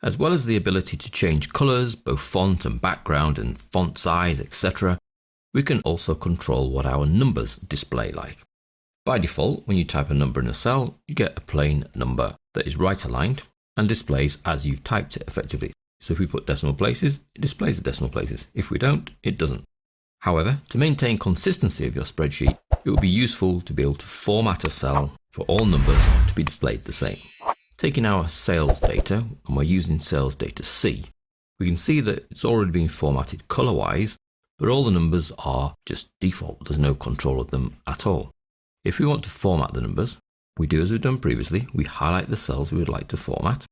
As well as the ability to change colours, both font and background and font size, etc., we can also control what our numbers display like. By default, when you type a number in a cell, you get a plain number that is right aligned and displays as you've typed it effectively. So if we put decimal places, it displays the decimal places. If we don't, it doesn't. However, to maintain consistency of your spreadsheet, it would be useful to be able to format a cell for all numbers to be displayed the same. Taking our sales data, and we're using sales data C, we can see that it's already been formatted color-wise, but all the numbers are just default. There's no control of them at all. If we want to format the numbers, we do as we've done previously. We highlight the cells we would like to format,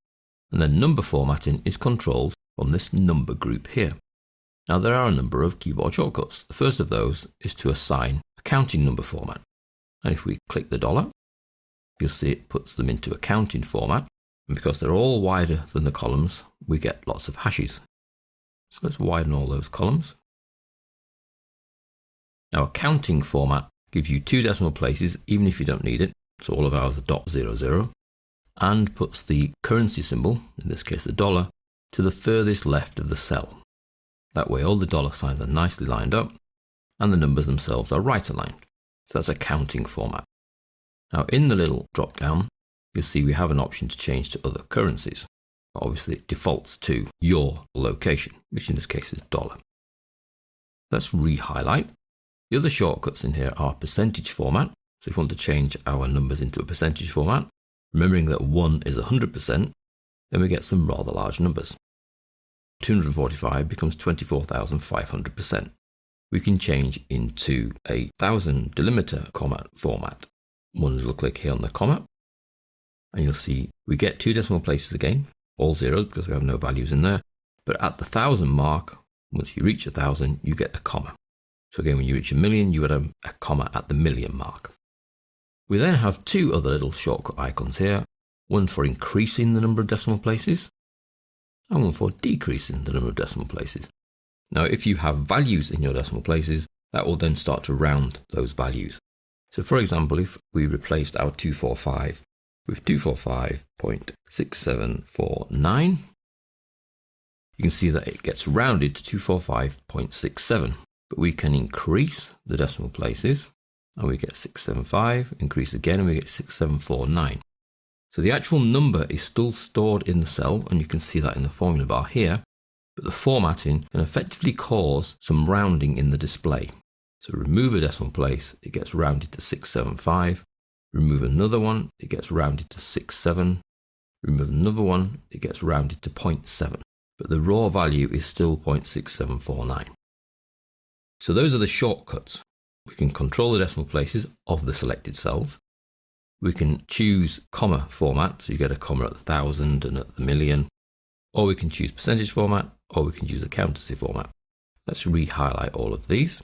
and then number formatting is controlled from this number group here. Now there are a number of keyboard shortcuts. The first of those is to assign a counting number format. And if we click the dollar, you'll see it puts them into a counting format. And because they're all wider than the columns, we get lots of hashes. So let's widen all those columns. Now a counting format gives you 2 decimal places even if you don't need it. So all of ours are .00, and puts the currency symbol, in this case the dollar, to the furthest left of the cell. That way all the dollar signs are nicely lined up and the numbers themselves are right aligned. So that's a counting format. Now in the little drop down, you'll see we have an option to change to other currencies. Obviously it defaults to your location, which in this case is dollar. Let's re-highlight. The other shortcuts in here are percentage format. So if we want to change our numbers into a percentage format, remembering that 1 is 100%, then we get some rather large numbers. 245 becomes 24,500%. We can change into a 1000 delimiter comma format. One little click here on the comma, and you'll see we get 2 decimal places again, all zeros because we have no values in there. But at the 1000 mark, once you reach 1000, you get a comma. So again, when you reach 1,000,000, you get a comma at the million mark. We then have 2 other little shortcut icons here, one for increasing the number of decimal places and one for decreasing the number of decimal places. Now, if you have values in your decimal places, that will then start to round those values. So for example, if we replaced our 245 with 245.6749, you can see that it gets rounded to 245.67, but we can increase the decimal places and we get 675, increase again and we get 6749. So the actual number is still stored in the cell, and you can see that in the formula bar here, but the formatting can effectively cause some rounding in the display. So remove a decimal place, it gets rounded to 675. Remove another one, it gets rounded to 67. Remove another one, it gets rounded to 0.7. But the raw value is still 0.6749. So those are the shortcuts. We can control the decimal places of the selected cells. We can choose comma format, so you get a comma at the 1000 and at the million. Or we can choose percentage format, or we can choose accountancy format. Let's re-highlight all of these.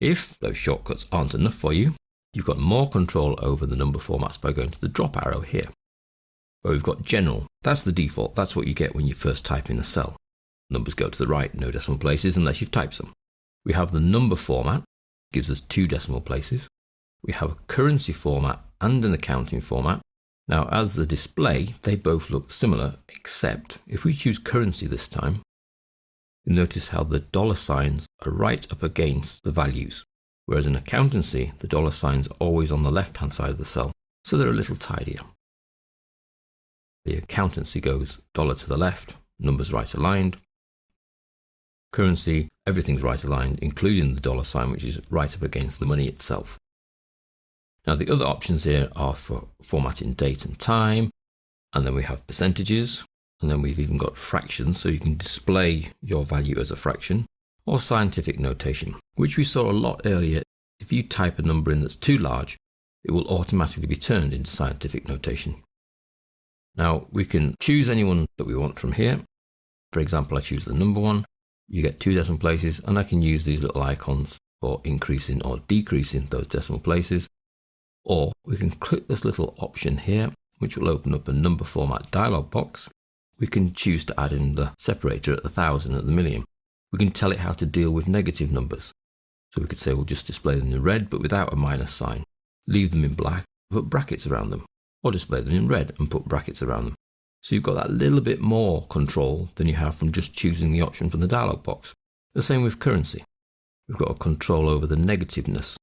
If those shortcuts aren't enough for you, you've got more control over the number formats by going to the drop arrow here, where we've got general. That's the default. That's what you get when you first type in a cell. Numbers go to the right, no decimal places unless you've typed them. We have the number format, gives us 2 decimal places. We have a currency format and an accounting format. Now, as the display, they both look similar, except if we choose currency this time, you'll notice how the dollar signs are right up against the values, whereas in accountancy, the dollar signs are always on the left-hand side of the cell, so they're a little tidier. The accountancy goes dollar to the left, numbers right aligned. Currency, everything's right aligned, including the dollar sign, which is right up against the money itself. Now the other options here are for formatting date and time, and then we have percentages, and then we've even got fractions, so you can display your value as a fraction, or scientific notation, which we saw a lot earlier. If you type a number in that's too large, it will automatically be turned into scientific notation. Now we can choose any one that we want from here. For example, I choose the number one. You get 2 decimal places, and I can use these little icons for increasing or decreasing those decimal places. Or we can click this little option here, which will open up a number format dialog box. We can choose to add in the separator at the 1000 and at the million. We can tell it how to deal with negative numbers. So we could say we'll just display them in red, but without a minus sign. Leave them in black, put brackets around them. Or display them in red and put brackets around them. So you've got that little bit more control than you have from just choosing the option from the dialog box. The same with currency. We've got a control over the negativeness,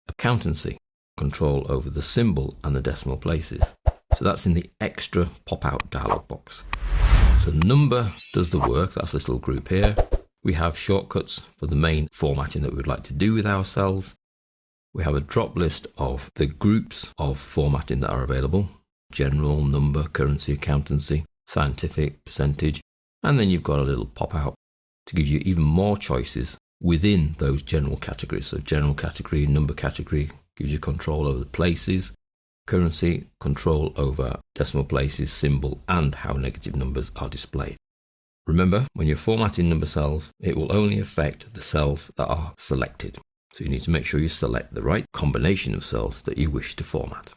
accountancy, control over the symbol and the decimal places. So that's in the extra pop-out dialog box. So number does the work, that's this little group here. We have shortcuts for the main formatting that we would like to do with our cells. We have a drop list of the groups of formatting that are available: general, number, currency, accountancy, scientific, percentage. And then you've got a little pop-out to give you even more choices within those general categories. So general category, number category gives you control over the places, currency, control over decimal places, symbol, and how negative numbers are displayed. Remember, when you're formatting number cells, it will only affect the cells that are selected. So you need to make sure you select the right combination of cells that you wish to format.